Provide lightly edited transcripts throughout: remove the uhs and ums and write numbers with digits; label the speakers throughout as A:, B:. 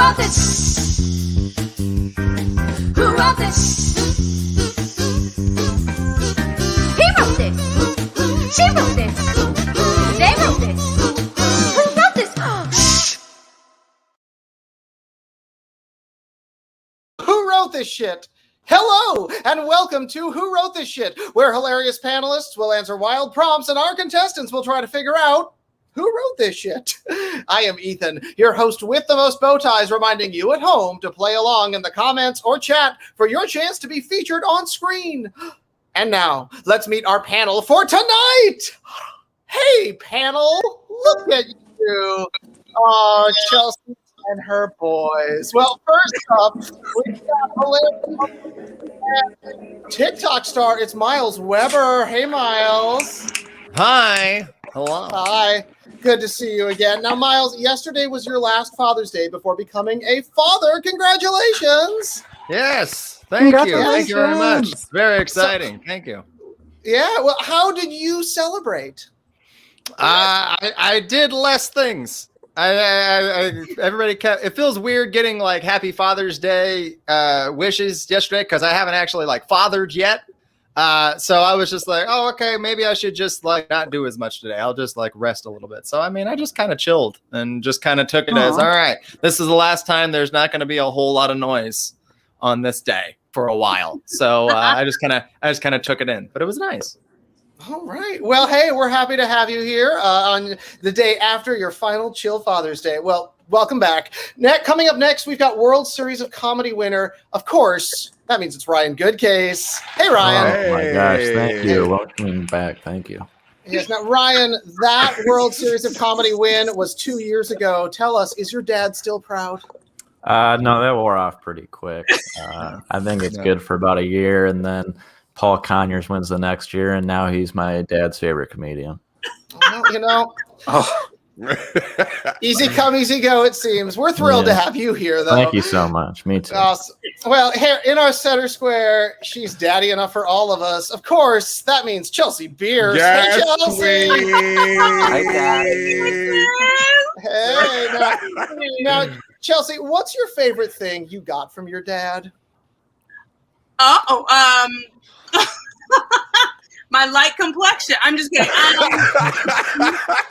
A: wrote this? Who wrote this? He wrote this. She wrote this. They wrote this. Who wrote this? Shh.
B: Who wrote this shit? Hello, and welcome to Who Wrote This Shit, where hilarious panelists will answer wild prompts and our contestants will try to figure out who wrote this shit. I am Ethan, your host with the most bow ties, reminding you at home to play along in the comments or chat for your chance to be featured on screen. And now, let's meet our panel for tonight. Hey, panel, look at you. Oh, Chelsea and her boys. Well, first up, we've got hilarious TikTok star. It's Myles Weber. Hey, Myles.
C: Hi. Hello.
B: Hi. Good to see you again. Now, Myles, yesterday was your last Father's Day before becoming a father. Congratulations.
C: Yes. Thank you. Thank you very much. It's very exciting. Thank you.
B: Yeah. Well, how did you celebrate?
C: I did less things. Everybody kept. It feels weird getting like Happy Father's Day wishes yesterday because I haven't actually like fathered yet. So I was just like, oh, okay, maybe I should just like not do as much today. I'll just like rest a little bit. So I mean, I just kind of chilled and just kind of took it as, all right, this is the last time. There's not going to be a whole lot of noise on this day for a while. So I just kind of took it in, but it was nice.
B: All right. Well, hey, we're happy to have you here on the day after your final chill Father's Day. Well, welcome back. Coming up next, we've got World Series of Comedy winner. Of course, that means it's Ryan Goodcase. Hey, Ryan.
D: Oh, my gosh. Thank you. Welcome back. Thank you.
B: Yes. Now, Ryan, that World Series of Comedy win was 2 years ago. Tell us, is your dad still proud?
D: No, that wore off pretty quick. I think it's good for about a year, and then Paul Conyers wins the next year, and now he's my dad's favorite comedian.
B: Well, you know, easy come, easy go, it seems. We're thrilled to have you here, though.
D: Thank you so much. Me too.
B: Well, here in our center square, she's daddy enough for all of us. Of course, that means Chelsea Bearce.
E: Yes,
B: hey, Chelsea.
E: Hi,
B: Daddy. Hey, now, Chelsea, what's your favorite thing you got from your dad?
F: My light complexion. I'm just kidding. I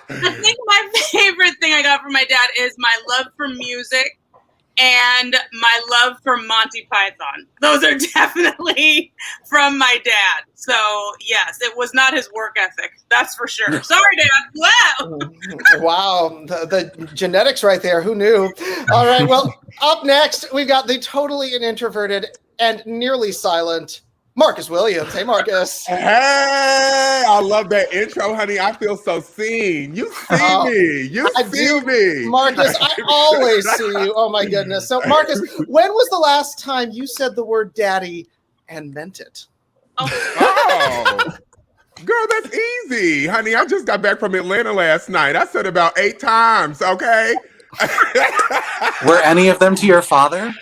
F: think my favorite thing I got from my dad is my love for music and my love for Monty Python. Those are definitely from my dad. So, yes, it was not his work ethic. That's for sure. Sorry, Dad. Wow.
B: Wow. The genetics right there. Who knew? All right. Well, up next, we've got the totally introverted and nearly silent Marcus Williams. Hey, Marcus.
E: Hey, I love that intro, honey. I feel so seen. You see me. You see me.
B: Marcus, I always see you. Oh, my goodness. So, Marcus, when was the last time you said the word daddy and meant it?
E: Oh. Girl, that's easy. Honey, I just got back from Atlanta last night. I said about 8 times, okay?
G: Were any of them to your father?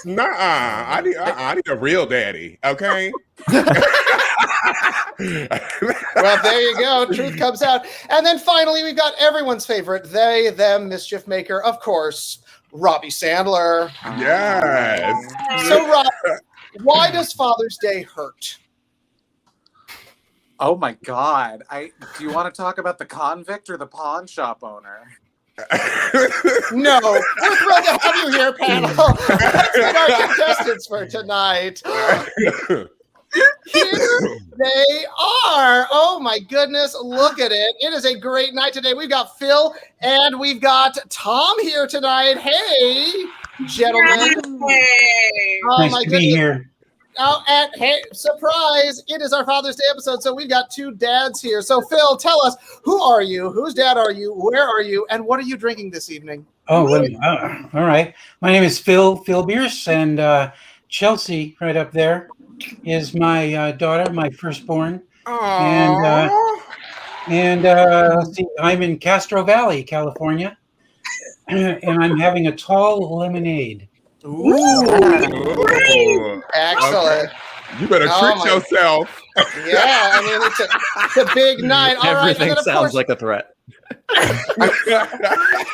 E: Nuh-uh. I need a real daddy, okay?
B: Well, there you go. Truth comes out. And then finally, we've got everyone's favorite, they, them, mischief maker, of course, Robby Sandler.
E: Yes.
B: So, Rob, why does Father's Day hurt?
G: Oh my God. Do you want to talk about the convict or the pawn shop owner?
B: No, we're thrilled to have you here, panel. Let's meet our contestants for tonight. Here they are. Oh my goodness, look at it. It is a great night today. We've got Phil and we've got Tom here tonight. Hey, gentlemen.
F: Hey.
B: Oh,
H: nice
B: my
H: to
B: goodness.
H: be here.
B: Oh, and hey, surprise, it is our Father's Day episode, so we've got 2 dads here. So, Phil, tell us, who are you? Whose dad are you? Where are you? And what are you drinking this evening?
H: Oh, well, all right. My name is Phil Bearce, and Chelsea, right up there, is my daughter, my firstborn.
E: Aww.
H: And let's see, I'm in Castro Valley, California, and I'm having a tall lemonade.
B: Ooh. Excellent.
E: Okay. You better trick yourself.
B: Yeah, I mean, it's a big night. All
C: Everything
B: right,
C: sounds like a threat.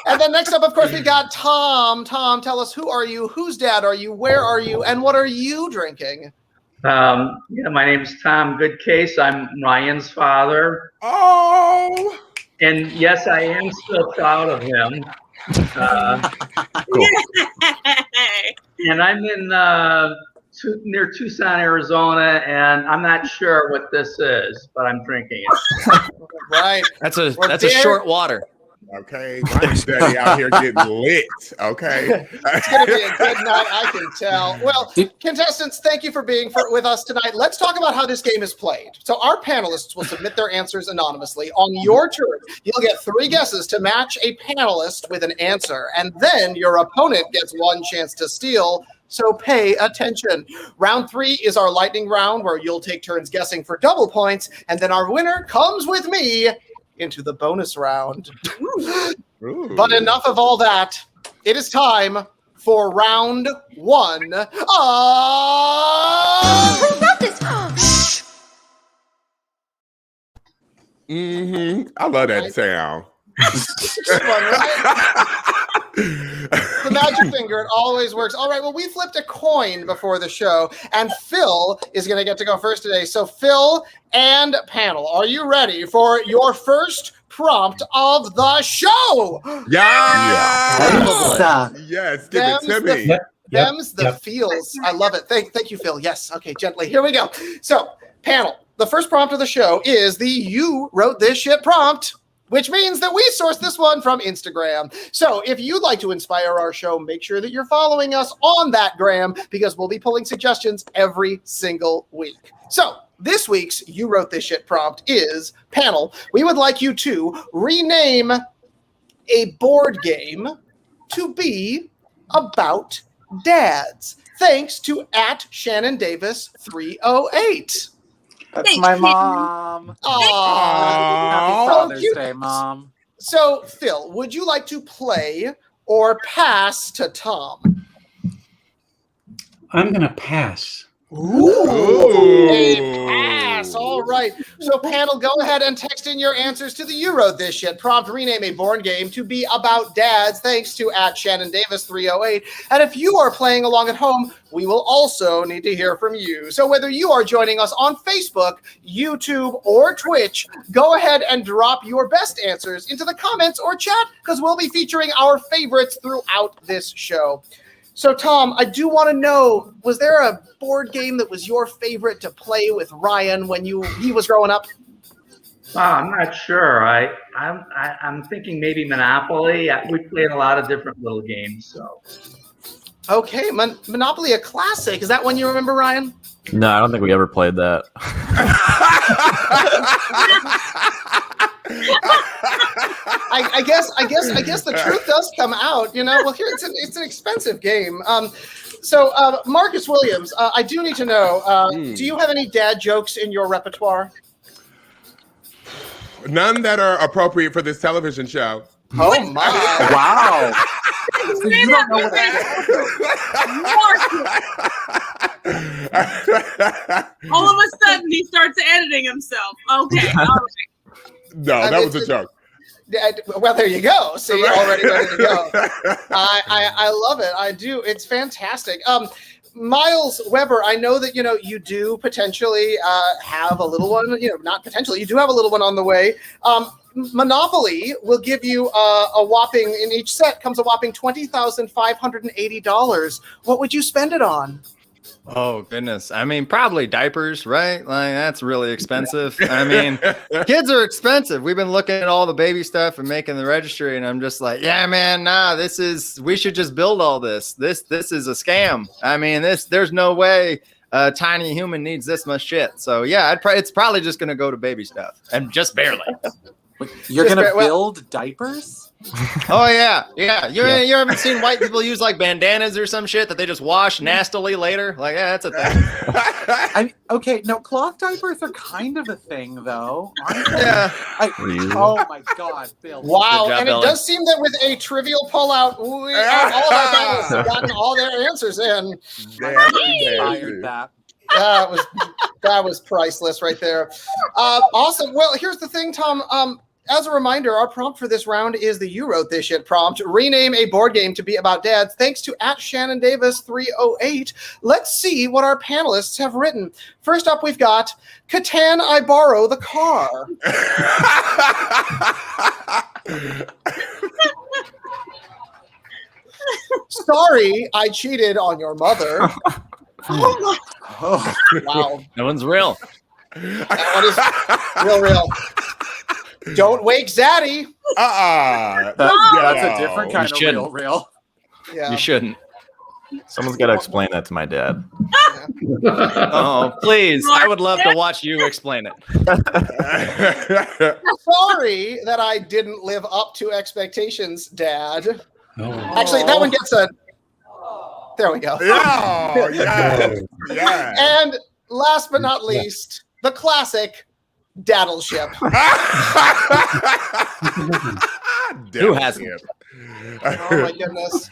B: And then next up, of course, we've got Tom. Tom, tell us, who are you? Whose dad are you? Where are you? And what are you drinking?
I: Yeah, my name's Tom Goodcase. I'm Ryan's father.
E: Oh.
I: And yes, I am still proud of him.
D: Cool.
I: And I'm in near Tucson, Arizona, and I'm not sure what this is, but I'm drinking it.
B: Right.
C: That's a short water.
E: Okay, Ryan's daddy out here getting lit. Okay.
B: It's going to be a good night, I can tell. Well, contestants, thank you for being with us tonight. Let's talk about how this game is played. So our panelists will submit their answers anonymously. On your turn, you'll get 3 guesses to match a panelist with an answer, and then your opponent gets 1 chance to steal. So pay attention. Round 3 is our lightning round, where you'll take turns guessing for double points, and then our winner comes with me into the bonus round.
E: Ooh.
B: But enough of all that. It is time for round 1.
A: Who wrote this? Shh.
E: I love that sound.
B: Fun, right? The magic finger, it always works. All right, well, we flipped a coin before the show, and Phil is going to get to go first today. So, Phil and panel, are you ready for your first prompt of the show?
E: Yes, give it to me.
B: Them's the feels. I love it. Thank you, Phil. Yes. Okay, gently. Here we go. So, panel, the first prompt of the show is the "You Wrote This Shit" prompt, which means that we sourced this one from Instagram. So if you'd like to inspire our show, make sure that you're following us on that gram, because we'll be pulling suggestions every single week. So this week's You Wrote This Shit prompt is, panel, we would like you to rename a board game to be about dads. Thanks to @ShannonDavis308.
G: That's my mom. Happy Father's Day, Mom.
B: So, Phil, would you like to play or pass to Tom?
H: I'm going to pass.
B: Ooh, a pass. All right. So, panel, go ahead and text in your answers to the You Wrote This Shit prompt. Rename a board game to be about dads, thanks to @ShannonDavis308. And if you are playing along at home, we will also need to hear from you. So whether you are joining us on Facebook, YouTube, or Twitch, go ahead and drop your best answers into the comments or chat, because we'll be featuring our favorites throughout this show. So, Tom, I do want to know, was there a board game that was your favorite to play with Ryan when he was growing up?
I: I'm not sure. I'm thinking maybe Monopoly. We played a lot of different little games. So.
B: Okay, Monopoly, a classic. Is that one you remember, Ryan?
D: No, I don't think we ever played that.
B: I guess the truth does come out. You know, well, here it's an expensive game. So Marcus Williams, I do need to know, do you have any dad jokes in your repertoire?
E: None that are appropriate for this television show.
B: Oh my!
G: Wow. So you don't know what
F: All of a sudden, he starts editing himself. Okay, all right.
E: No, that was a joke.
B: Well, there you go. See, already ready to go. I love it. I do. It's fantastic. Myles Weber, I know that, you do potentially have a little one, not potentially, you do have a little one on the way. Monopoly will give you a whopping, in each set comes a whopping $20,580. What would you spend it on?
C: Oh, goodness. I mean, probably diapers, right? Like, that's really expensive. I mean, kids are expensive. We've been looking at all the baby stuff and making the registry, and I'm just like, yeah, man, we should just build all this. This is a scam. I mean, there's no way a tiny human needs this much shit. So, yeah, it's probably just going to go to baby stuff, and just barely.
G: You're going to build diapers?
C: Oh, yeah. You haven't seen white people use like bandanas or some shit that they just wash nastily later? Like, yeah, that's a thing.
G: Okay, no, cloth diapers are kind of a thing, though, aren't they?
C: Yeah.
G: Oh, my God, Bill.
B: Wow,
C: job,
B: and
C: Billy.
B: It does seem that with a trivial pullout, all of our panelists have gotten all their answers in.
G: Fired that.
B: That was priceless right there. Awesome. Well, here's the thing, Tom. as a reminder, our prompt for this round is the You Wrote This Shit prompt. Rename a board game to be about dads. Thanks to @ShannonDavis308. Let's see what our panelists have written. First up, we've got Catan, I Borrow the Car. Sorry, I cheated on your mother.
G: Oh,
B: Wow.
D: That one's real.
B: That one is real. Don't wake Zaddy.
G: that's a different kind of
D: shouldn't.
G: real.
B: Yeah.
C: You shouldn't.
D: Someone's got to explain that to my dad.
C: Oh, please. I would love to watch you explain it.
B: Sorry that I didn't live up to expectations, Dad.
H: Oh.
B: Actually, that one gets a... There we go.
E: Oh, yeah.
B: And last but not least, the classic Daddleship.
C: Who hasn't?
B: Oh my goodness.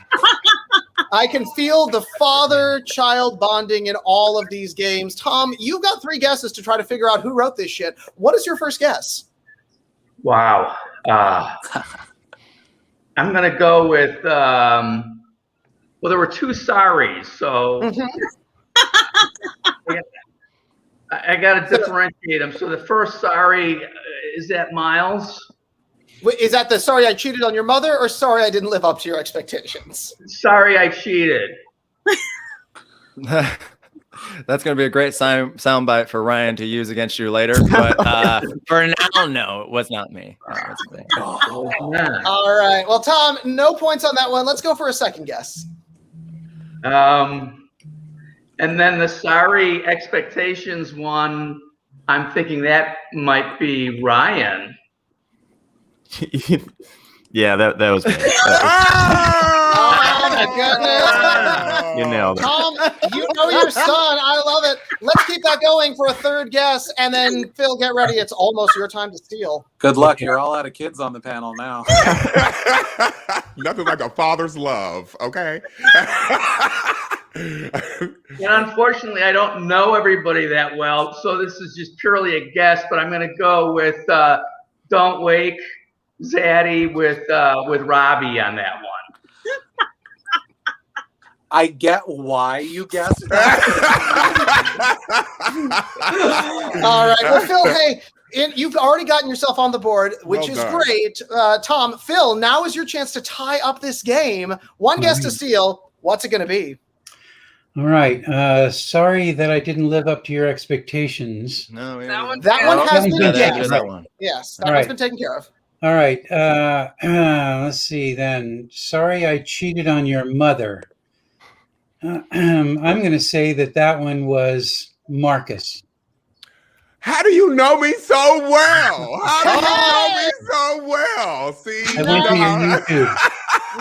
B: I can feel the father-child bonding in all of these games. Tom, you've got 3 guesses to try to figure out who wrote this shit. What is your first guess?
I: Wow. I'm going to go with, well, there were 2 sorries, so I got to differentiate them. So the first sorry, is that Myles?
B: Wait, is that the sorry I cheated on your mother or sorry I didn't live up to your expectations?
I: Sorry, I cheated.
C: That's going to be a great soundbite for Ryan to use against you later. But for now, no, it was not me.
B: All right. Well, Tom, no points on that one. Let's go for a second guess.
I: And then the sorry expectations one, I'm thinking that might be Ryan.
D: Yeah, that was me.
B: Oh my goodness.
D: You nailed it.
B: Tom, you know your son. I love it. Let's keep that going for a third guess. And then, Phil, get ready. It's almost your time to steal.
G: Good luck. You're all out of kids on the panel now.
E: Nothing like a father's love, okay?
I: And unfortunately, I don't know everybody that well, so this is just purely a guess, but I'm going to go with Don't Wake Zaddy with Robby on that one.
G: I get why you guessed that.
B: All right. Well, Phil, hey, you've already gotten yourself on the board, which is great. Tom, Phil, now is your chance to tie up this game. One guess to steal. What's it going to be?
H: All right. Sorry that I didn't live up to your expectations.
C: No,
B: that one has been taken.
C: That one.
B: Yes, that one's been taken care of.
H: All right. Let's see then. Sorry I cheated on your mother. I'm going to say that one was Marcus.
E: How do you know me so well? How do you know me so well? See,
H: I went to your YouTube.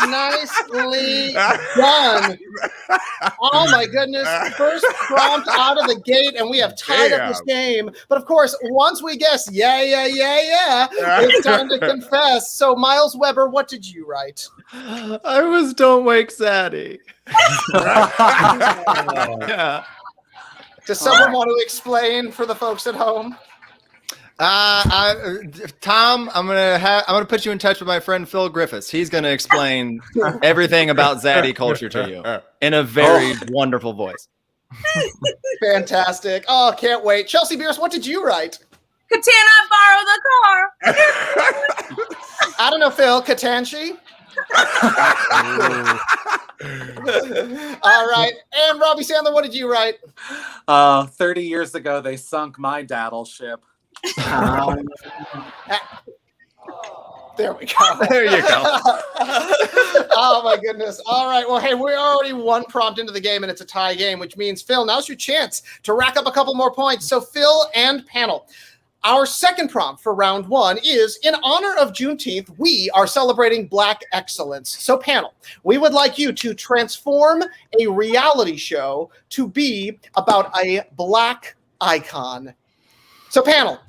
B: Nicely done. Oh my goodness. First prompt out of the gate, and we have tied up this game. But of course, once we guess, it's time to confess. So, Myles Weber, what did you write?
C: I was Don't Wake Zaddy. Yeah.
B: Does someone want to explain for the folks at home?
C: Tom, I'm gonna put you in touch with my friend Phil Griffiths. He's gonna explain everything about Zaddy culture to you in a very wonderful voice.
B: Fantastic! Oh, can't wait. Chelsea Bearce, what did you write?
F: Catan, I borrow the car.
B: I don't know, Phil. Katanshi. All right, and Robby Sandler, what did you write?
G: 30 years ago, they sunk my daddle ship.
B: There we go.
C: There you go.
B: Oh my goodness. All right. Well, hey, we're already one prompt into the game, and it's a tie game, which means, Phil, now's your chance to rack up a couple more points. So, Phil and panel, our second prompt for round one is, in honor of Juneteenth, we are celebrating Black excellence. So, panel, we would like you to transform a reality show to be about a Black icon. So, panel,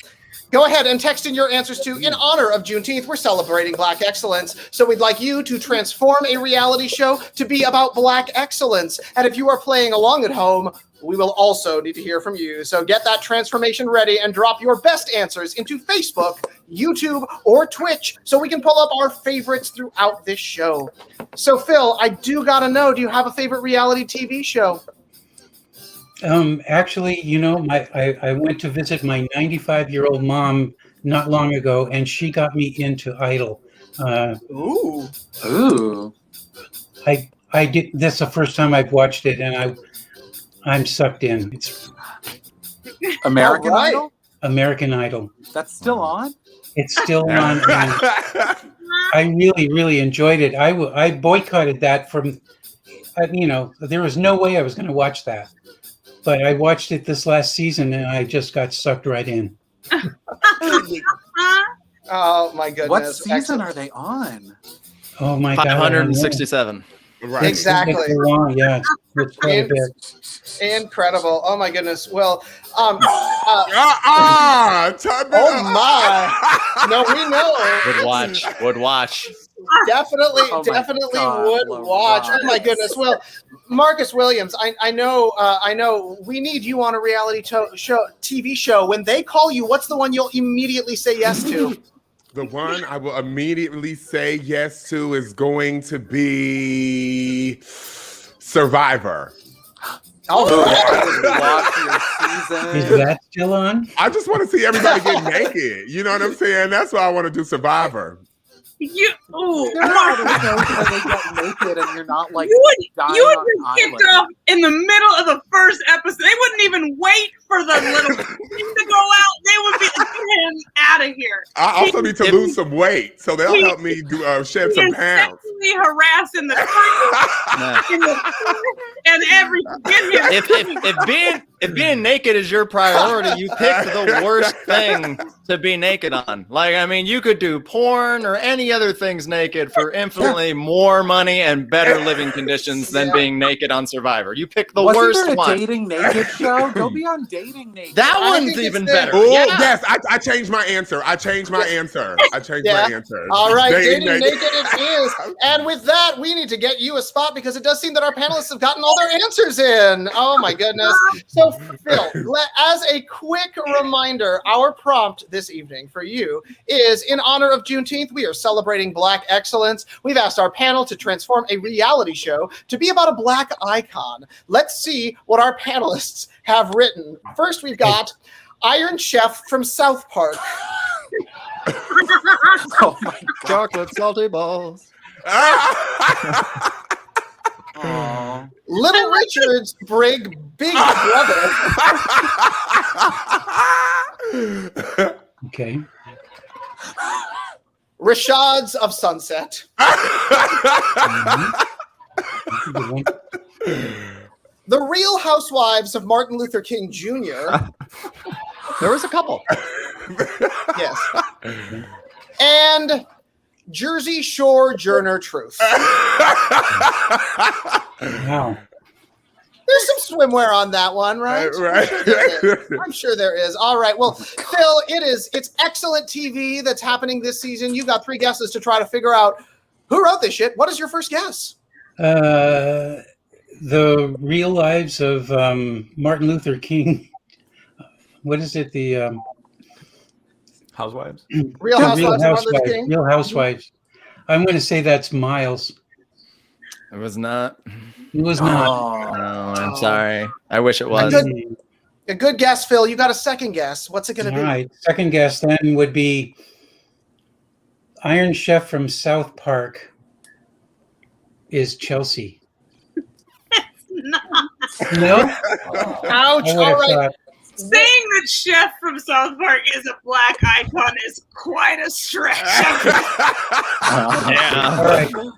B: Go ahead and text in your answers to in honor of Juneteenth. We're celebrating Black excellence. So we'd like you to transform a reality show to be about Black excellence. And if you are playing along at home, we will also need to hear from you. So get that transformation ready and drop your best answers into Facebook, YouTube, or Twitch so we can pull up our favorites throughout this show. So Phil, I do gotta know, do you have a favorite reality TV show?
H: Actually, you know, I went to visit my 95-year-old mom not long ago, and she got me into Idol.
B: Ooh.
H: I did. That's the first time I've watched it, and I'm sucked in. It's
G: American
B: All right.
G: Idol?
H: American Idol.
G: That's still on?
H: It's still on. I really, really enjoyed it. I boycotted that from, you know, there was no way I was going to watch that. But I watched it this last season, and I just got sucked right in.
B: Oh, my goodness.
G: What season
B: Excellent.
G: are they on?
H: Oh, my God.
C: 567.
E: Right.
B: Exactly.
H: It's long, yeah. It's quite a bit.
B: Incredible. Oh, my goodness. Well,
E: Oh
B: my. No, we know.
C: Would watch.
B: Definitely
G: Oh my God,
B: would watch. Oh my goodness. Well, Marcus Williams, I know we need you on a reality TV show. When they call you, what's the one you'll immediately say yes to?
E: The one I will immediately say yes to is going to be Survivor.
B: Oh,
G: Watch your season.
H: Is that still on?
E: I just want to see everybody get naked. You know what I'm saying? That's why I want to do Survivor.
F: When
G: They get naked and you're not like
F: you would
G: dying
F: be
G: on an
F: kicked
G: island.
F: off in the middle of the first episode. They wouldn't even wait for the little thing to go out. They would be like, get him out of here.
E: I also need to lose some weight, so they'll help me do shed some pounds.
F: Sexually harassing the and everything. Get him.
C: If being naked is your priority, you picked the worst thing to be naked on. Like, I mean, you could do porn or any other things naked for infinitely more money and better living conditions than being naked on Survivor. You picked the
G: Wasn't
C: worst
G: there a
C: one.
G: dating naked show? Go be on dating naked.
C: That
B: I
C: one's
B: think it's
C: even
B: there.
C: better.
E: Oh,
C: Yeah.
E: yes, I changed my answer. I changed my answer.
B: All right,
E: Dating
B: dating naked it is. And with that, we need to get you a spot because it does seem that our panelists have gotten all their answers in. Oh my goodness. So Phil, as a quick reminder, our prompt this evening for you is in honor of Juneteenth, we are celebrating Black excellence. We've asked our panel to transform a reality show to be about a Black icon. Let's see what our panelists have written. First, we've got Iron Chef from South Park.
G: Oh my God.
C: Chocolate salty balls.
G: Aw.
B: Little Richard's big brother.
H: Okay.
B: Rashad's of Sunset.
H: Good one.
B: The Real Housewives of Martin Luther King Jr.
C: There was a couple.
B: Yes. And Jersey Shore Journer Truth.
H: Wow.
B: There's some swimwear on that one, right?
E: Right.
B: I'm sure there is. All right. Well, Phil, it's excellent TV that's happening this season. You've got 3 guesses to try to figure out who wrote this shit. What is your first guess?
H: The real lives of Martin Luther King. What is it? The
D: Housewives.
B: Real Housewives of Martin Luther King?
H: Real Housewives. I'm going to say that's Myles.
C: It was not.
H: It was not.
C: No, I'm sorry. I wish it was.
B: A good guess, Phil. You got a second guess. What's it going to be?
H: All right. Second guess then would be Iron Chef from South Park is Chelsea.
F: No.
H: No?
B: Ouch.
H: I would
B: All
H: have
B: right.
H: thought.
F: Saying that Chef from South Park is a Black icon is quite a stretch.
C: Yeah.
H: All right. All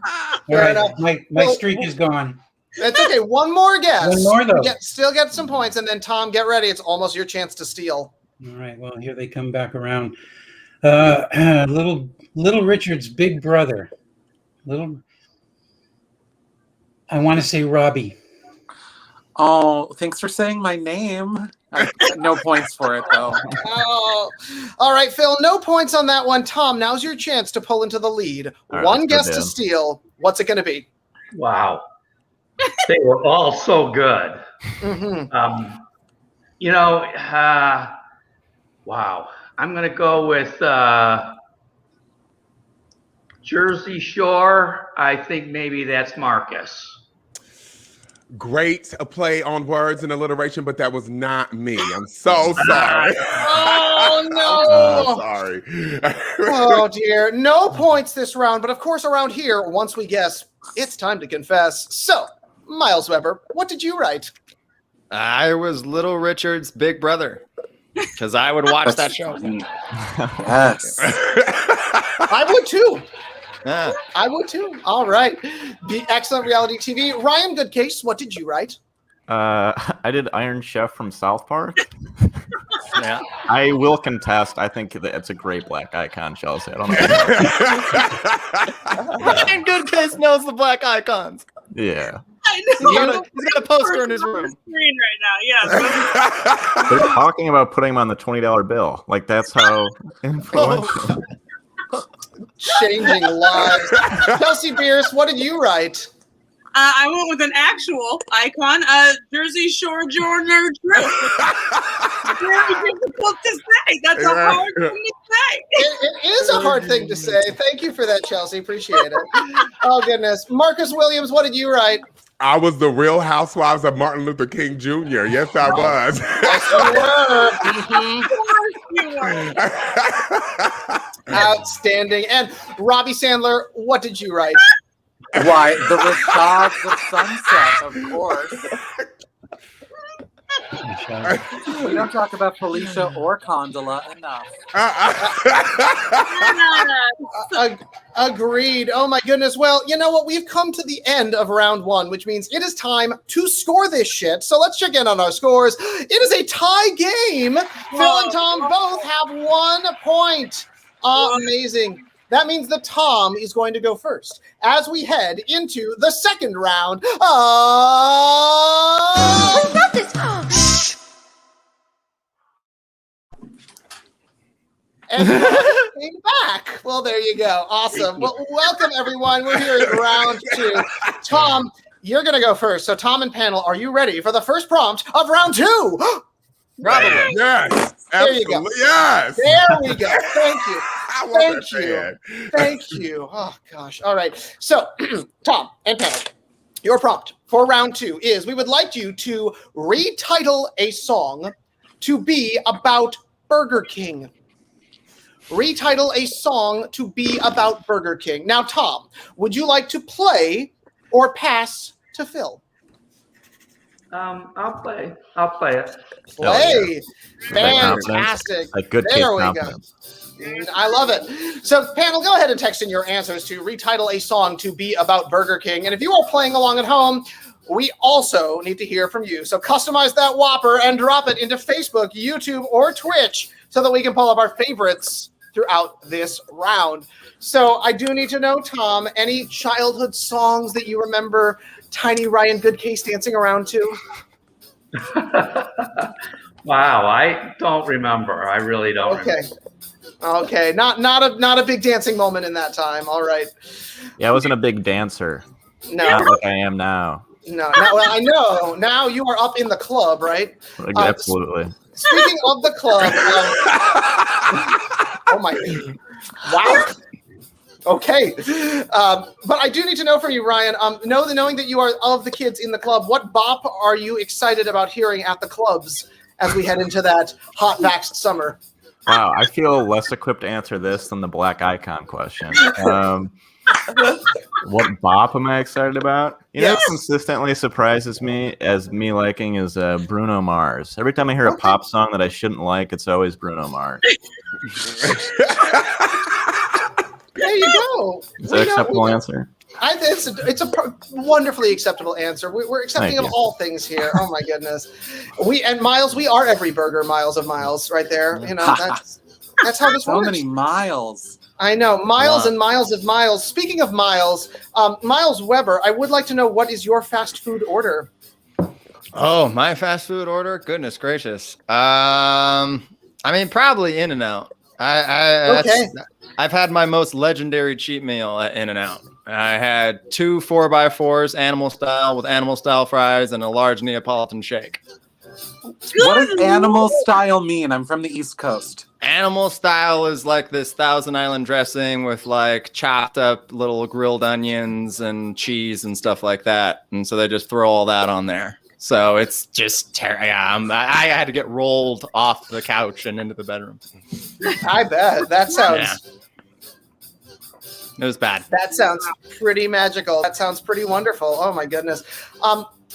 B: Fair
H: right.
B: enough.
H: My
B: Well-
H: streak is gone.
B: That's okay. One more guess.
H: One more, though.
B: Still get some points. And then, Tom, get ready. It's almost your chance to steal.
H: All right. Well, here they come back around. Little Richard's big brother. I want to say Robby.
G: Oh, thanks for saying my name. No points for it, though.
B: Oh. All right, Phil, no points on that one. Tom, now's your chance to pull into the lead.
D: All right,
B: One
D: let's go,
B: guess to
D: Dan.
B: steal. What's it going to be?
I: Wow. They were all so good.
B: Mm-hmm.
I: Wow. I'm going to go with Jersey Shore. I think maybe that's Marcus.
E: Great play on words and alliteration, but that was not me. I'm so sorry.
B: Oh, no.
E: Oh, sorry.
B: Oh, dear. No points this round, but of course, around here, once we guess, it's time to confess. So, Myles Weber, what did you write?
C: I was Little Richard's big brother because I would watch that show.
G: Yes.
B: I would too.
C: Yeah.
B: I would too. All right. The excellent reality TV. Ryan Goodcase, what did you write?
D: I did Iron Chef from South Park.
C: Yeah.
D: I will contest. I think that it's a great black icon, Chelsea. I don't know.
C: Ryan Goodcase knows the black icons.
D: Yeah.
F: I
C: He's
F: know.
C: got a poster in his
F: On the
C: room.
F: screen right now. Yes.
D: They're talking about putting him on the $20 bill. Like, that's how influential.
B: Changing lives. Chelsea Bearce, what did you write?
F: I went with an actual icon, Jersey Shore Journer Drew. Very difficult to say. That's a hard thing to say.
B: It is a hard thing to say. Thank you for that, Chelsea. Appreciate it. Oh, goodness. Marcus Williams, what did you write?
E: I was the Real Housewives of Martin Luther King Jr. Yes, I was.
B: Yes, you were. Outstanding. And Robby Sandler, what did you write?
G: Why, the Rashads of Sunset, of course. We don't talk about Felicia or Condola enough.
B: Agreed. Oh my goodness. Well, you know what? We've come to the end of round one, which means it is time to score this shit. So let's check in on our scores. It is a tie game. Phil and Tom both have 1 point. Amazing. That means that Tom is going to go first as we head into the second round.
A: Who wrote this? Shh.
B: And came back. Well, there you go. Awesome. Well, welcome, everyone. We're here in round 2. Tom, you're going to go first. So, Tom and panel, are you ready for the first prompt of round 2?
C: Probably.
E: Yes.
B: There you go.
E: Absolutely. Yes.
B: There we go. Thank you.
E: I love
B: Thank
E: that
B: you.
E: man.
B: Thank you. Oh, gosh. All right. So, Tom and panel, your prompt for round 2 is we would like you to retitle a song to be about Burger King. Retitle a song to be about Burger King. Now, Tom, would you like to play or pass to Phil?
I: I'll play it.
B: Play.
D: Yeah.
B: Fantastic.
D: Like good
B: There
D: kid
B: we
D: confidence.
B: go. I love it. So, panel, go ahead and text in your answers to retitle a song to be about Burger King. And if you are playing along at home, we also need to hear from you. So customize that Whopper and drop it into Facebook, YouTube, or Twitch so that we can pull up our favorites throughout this round. So I do need to know, Tom, any childhood songs that you remember tiny Ryan Goodcase dancing around to?
I: Wow, I don't remember. I really don't remember.
B: Okay. Not a big dancing moment in that time. All right.
D: Yeah, I wasn't a big dancer.
B: No.
D: Not like I am now.
B: No. Well, I know. Now you are up in the club, right?
D: Absolutely.
B: Speaking of the club, oh my, wow. Okay, but I do need to know from you, Ryan. Knowing that you are of the kids in the club, what bop are you excited about hearing at the clubs as we head into that hot vaxxed summer?
D: Wow, I feel less equipped to answer this than the black icon question. What bop am I excited about? You know what consistently surprises me as me liking is Bruno Mars. Every time I hear a pop song that I shouldn't like, it's always Bruno Mars.
B: There you go.
D: Is that an acceptable answer?
B: It's a wonderfly acceptable answer. We're accepting of all things here. Oh my goodness. And Miles, we are every burger, Miles of Miles, right there. You know, that's how this works.
G: So many miles.
B: I know. Miles and miles of miles. Speaking of Miles, Myles Weber, I would like to know, what is your fast food order?
C: Oh, my fast food order? Goodness gracious. I mean, probably In-N-Out. I've had my most legendary cheat meal at In-N-Out. I had 2 4x4s animal style with animal style fries and a large Neapolitan shake.
G: What does animal style mean? I'm from the East Coast.
C: Animal style is like this Thousand Island dressing with like chopped up little grilled onions and cheese and stuff like that. And so they just throw all that on there. So it's just terrible. Yeah, I had to get rolled off the couch and into the bedroom.
B: I bet. That sounds...
C: Yeah. It was bad.
B: That sounds pretty magical. That sounds pretty wonderful. Oh, my goodness.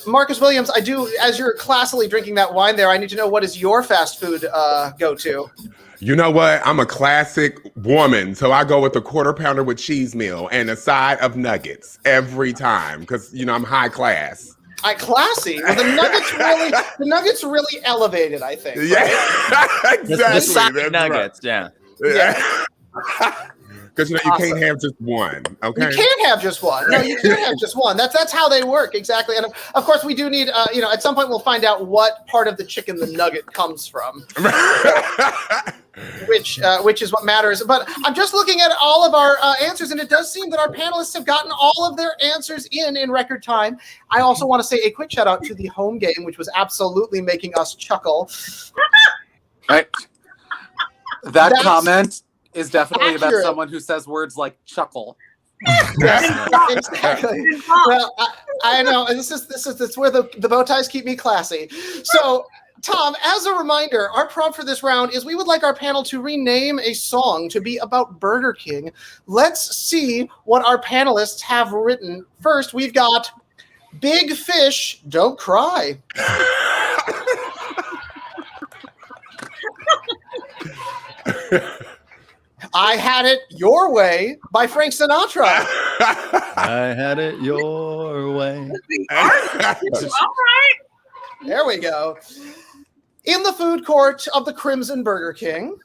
B: Marcus Williams, I do, as you're classily drinking that wine there, I need to know, what is your fast food go-to?
E: You know what? I'm a classic woman, so I go with a quarter pounder with cheese meal and a side of nuggets every time because, you know, I'm high class.
B: Classy. Well, the nuggets really elevated, I think. Right?
E: Yeah, exactly.
C: The side
E: That's
C: nuggets,
E: right.
B: Yeah.
E: Because you know, you can't have just one. Okay.
B: You can't have just one. No, you can't have just one. That's how they work, exactly. And of course, we do need. At some point, we'll find out what part of the chicken the nugget comes from, which is what matters. But I'm just looking at all of our answers, and it does seem that our panelists have gotten all of their answers in record time. I also want to say a quick shout out to the home game, which was absolutely making us chuckle.
G: Right. That's comment is definitely
B: accurate.
G: about someone who says words like chuckle.
B: Yes, exactly. Well, I know, and this is where the bow ties keep me classy. So, Tom, as a reminder, our prompt for this round is we would like our panel to rename a song to be about Burger King. Let's see what our panelists have written. First, we've got Big Fish, Don't Cry. I Had It Your Way by Frank Sinatra.
C: I had it your way.
F: All right.
B: There we go. In the food court of the Crimson Burger King.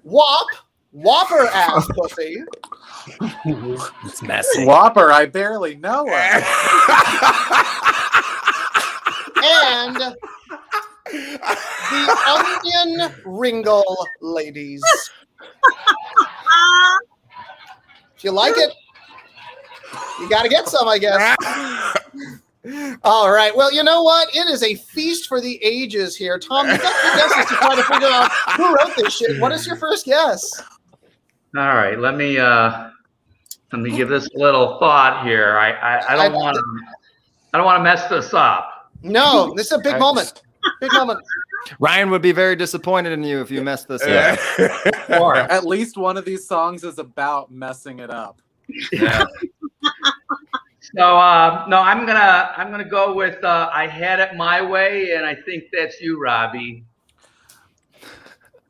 B: Whopper ass pussy.
C: It's messy.
G: Whopper, I barely know her.
B: And the Onion Ringle Ladies. If you like it, you got to get some, I guess. All right. Well, you know what? It is a feast for the ages here. Tom, you got your guesses to try to figure out who wrote this shit. What is your first guess?
I: All right, let me give this a little thought here. I don't want to mess this up.
B: No, this is a big moment. Big moment.
C: Ryan would be very disappointed in you if you messed this up.
G: Or at least one of these songs is about messing it up.
C: Yeah.
I: So no, I'm gonna go with I Had It My Way, and I think that's you, Robby.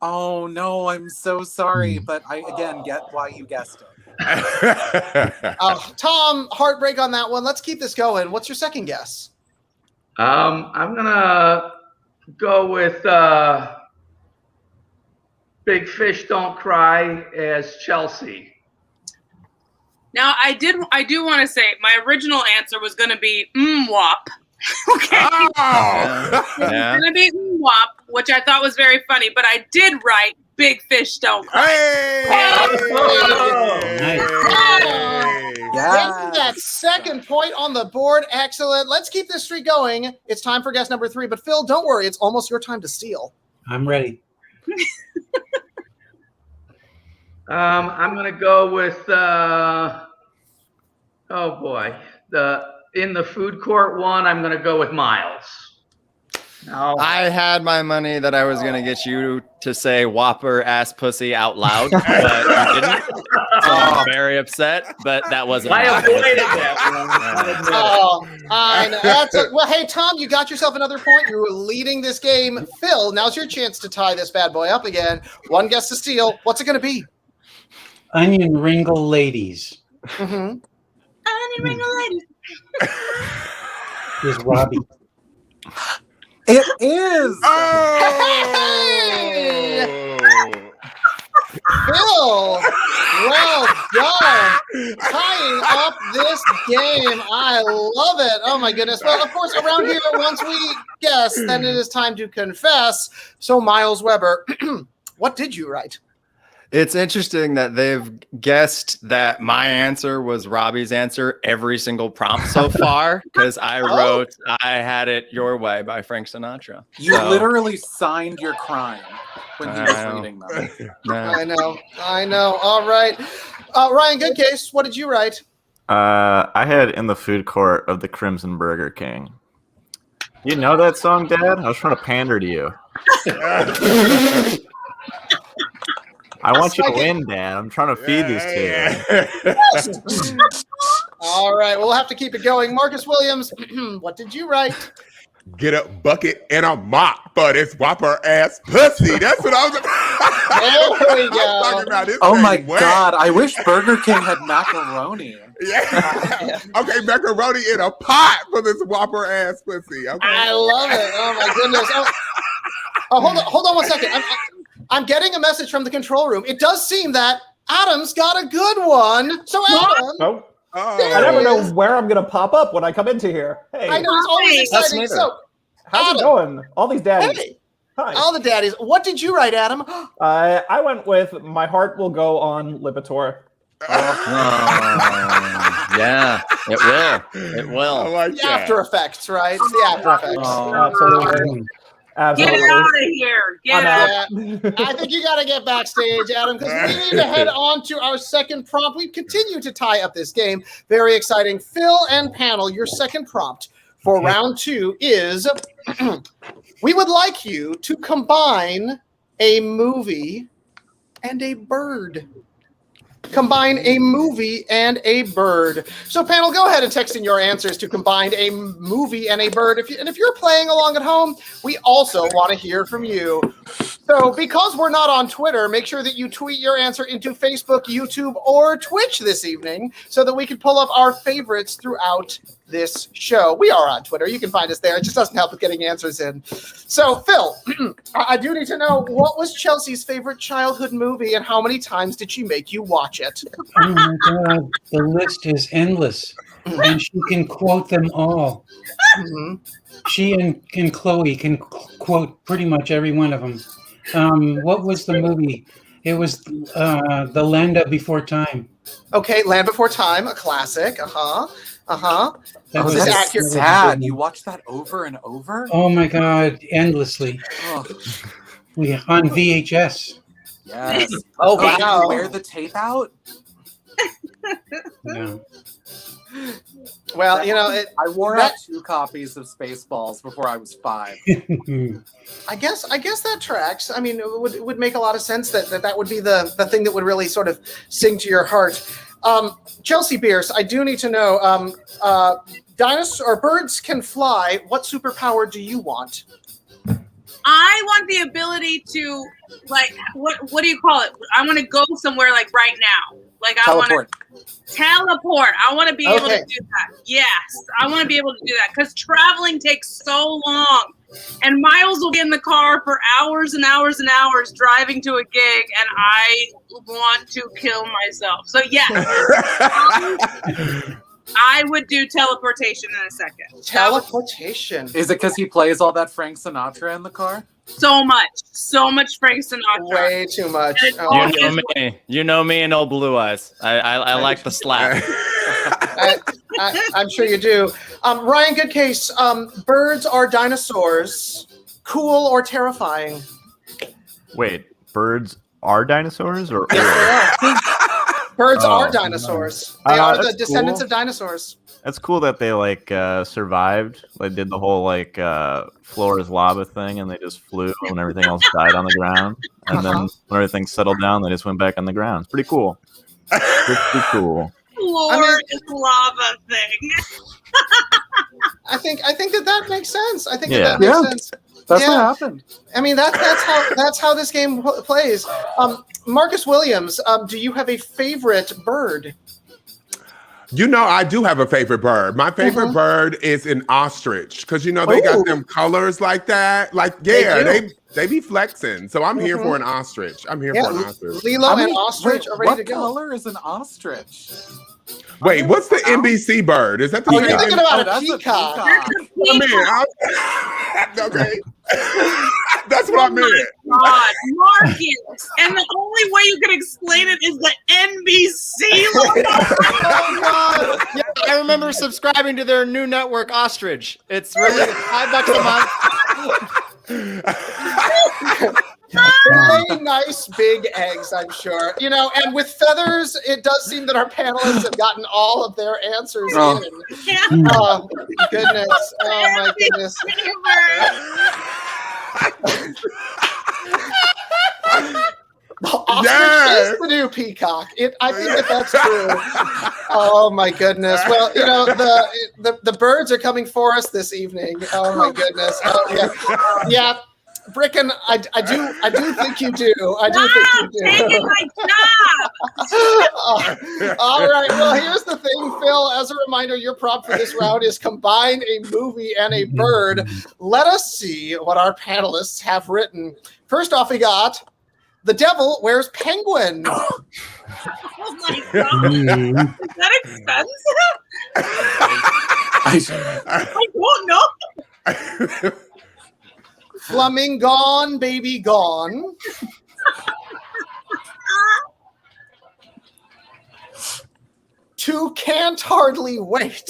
G: Oh no, I'm so sorry, but I again get why you guessed it.
B: Tom, heartbreak on that one. Let's keep this going. What's your second guess?
I: I'm gonna go with Big Fish Don't Cry as Chelsea.
F: Now, I do want to say my original answer was going to be wop. Okay.
E: Oh.
F: It was going to be wop, which I thought was very funny, but I did write Big Fish Don't Cry.
B: Getting that second point on the board. Excellent. Let's keep this streak going. It's time for guess number 3, but Phil, don't worry. It's almost your time to steal.
H: I'm ready.
I: I'm gonna go with in the food court one. I'm gonna go with Myles. No.
C: I had my money that I was going to get you to say Whopper ass pussy out loud, but you didn't. So I'm very upset, but that wasn't.
I: I avoided that one.
B: I know. Well, hey, Tom, you got yourself another point. You were leading this game. Phil, now's your chance to tie this bad boy up again. One guess to steal. What's it going to be?
H: Onion Ringle Ladies.
B: Mm-hmm.
F: Onion Ringle Ladies.
H: Is Robby.
G: It is.
B: Hey! Phil, well done. Tying up this game. I love it. Oh my goodness. Well, of course, around here, once we guess, then it is time to confess. So, Myles Weber, what did you write?
C: It's interesting that they've guessed that my answer was Robby's answer every single prompt so far, because I wrote I Had It Your Way by Frank Sinatra.
G: You literally signed your crime when he was reading them.
B: I know. All right. Ryan Goodcase, what did you write?
D: I had In the Food Court of the Crimson Burger King. You know that song, Dad? I was trying to pander to you. I want you to win, Dad. I'm trying to feed these two.
B: All right, we'll have to keep it going. Marcus Williams, what did you write?
E: Get a bucket and a mop for this whopper ass pussy. That's what I was
B: There we go.
E: talking about. This
G: Oh my
E: thing wet.
G: God, I wish Burger King had macaroni.
E: Yeah. Okay, macaroni in a pot for this whopper ass pussy. Okay.
B: I love it. Oh my goodness. Hold on 1 second. I'm getting a message from the control room. It does seem that Adam's got a good one. So Adam,
J: I never know where I'm gonna pop up when I come into here. Hey,
B: I know it's always exciting. So
J: how's
B: Adam,
J: it going? All these daddies.
B: Hey,
J: Hi.
B: all the daddies. What did you write, Adam?
J: I went with My Heart Will Go On Lipitor.
C: Yeah, it will. It
E: I
C: will.
E: like
B: The
E: that.
B: after effects, right? The after effects.
J: Absolutely.
F: Get
J: Absolutely.
F: out of here. Get
J: I'm
F: out.
J: out.
B: I think you got to get backstage, Adam, because we need to head on to our second prompt. We continue to tie up this game. Very exciting. Phil and panel, your second prompt for round 2 is we would like you to combine a movie and a bird. Combine a movie and a bird. So, panel, go ahead and text in your answers to combine a movie and a bird. If you're playing along at home, we also want to hear from you. So, because we're not on Twitter, make sure that you tweet your answer into Facebook, YouTube, or Twitch this evening so that we can pull up our favorites throughout this show. We are on Twitter. You can find us there. It just doesn't help with getting answers in. So, Phil, I do need to know, what was Chelsea's favorite childhood movie and how many times did she make you watch it?
H: Oh my God, the list is endless, and she can quote them all.
B: Mhm.
H: She and Chloe can quote pretty much every one of them. What was the movie? It was The Land of Before Time.
B: Okay, Land Before Time, a classic.
H: That
B: was
H: was
B: accurate.
G: Sad. You watch that over and over?
H: Oh my God, endlessly.
G: Oh,
H: On VHS.
G: yes.
B: Oh,
G: Did
B: wow.
G: you wear the tape out?
H: No.
B: Well,
G: I wore out 2 copies of Spaceballs before I was 5.
B: I guess that tracks. I mean, it would make a lot of sense that would be the thing that would really sort of sing to your heart. Chelsea Bearce, I do need to know, birds can fly. What superpower do you want?
F: I want the ability to, like, what do you call it? I want to go somewhere, like, right now. Like, I want to teleport. I want to be able to do that. Yes, I want to be able to do that because traveling takes so long. And Myles will be in the car for hours and hours and hours driving to a gig, and I want to kill myself. So, yes, I would do teleportation in a second.
B: Teleportation.
G: Is it because he plays all that Frank Sinatra in the car?
F: So much Frank Sinatra.
B: Way too much.
C: You know me and old blue eyes. I like the slap.
B: I'm sure you do. Ryan Goodcase, birds are dinosaurs. Cool or terrifying?
D: Wait, birds are dinosaurs or?
B: Yes, they are. Birds are dinosaurs. They are the descendants of dinosaurs.
D: That's cool that they survived. They did the whole floor is lava thing, and they just flew when everything else died on the ground. And then when everything settled down, they just went back on the ground. It's pretty cool. Pretty cool.
F: Floor is lava thing.
B: I think that makes sense. I think
D: Yeah.
B: that makes sense.
G: That's what happened.
B: I mean, that's how this game plays. Marcus Williams, do you have a favorite bird?
E: I do have a favorite bird. My favorite bird is an ostrich because they got them colors like that. Like, yeah, They be flexing. So I'm here for an ostrich. I'm here for an ostrich.
B: Lilo and ostrich are ready
G: what
B: to go.
G: color is an ostrich?
E: Wait, what's the NBC bird? Is that the
B: Oh,
E: same?
B: you're thinking about a
G: that's
B: peacock.
E: Okay. That's what I meant.
F: God, Marcus. And the only way you can explain it is the NBC logo.
B: Oh God!
C: Yeah, I remember subscribing to their new network, Ostrich. It's really $5 a month.
B: Really nice big eggs, I'm sure. You know, and with feathers, it does seem that our panelists have gotten all of their answers in. Oh, goodness. Oh, my goodness. Ostrich is the new peacock. I think that's true. Oh my goodness. Well, you know, the birds are coming for us this evening. Oh my goodness. Oh, yeah. Bricken, I do think you do. I do think you do.
F: Taking my job.
B: All right. Well, here's the thing, Phil. As a reminder, your prop for this round is combine a movie and a bird. Let us see what our panelists have written. First off, we got The Devil Wears Penguin.
F: Oh my God. Is that expensive? I don't know.
B: Fleming Gone, Baby Gone. Two Can't Hardly Wait.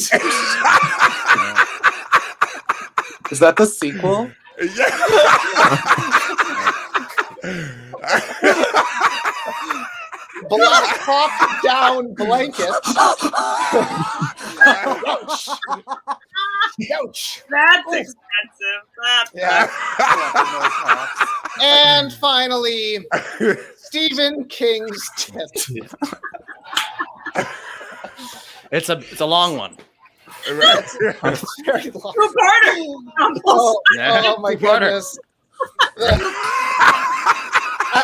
G: Is that the sequel?
B: Black Hawk Down Blanket. Ouch. Ouch.
F: That's expensive.
B: Yeah. And finally, Stephen King's Tit.
C: It's a long one.
B: It's very long.
F: Two-parter.
B: Oh my goodness.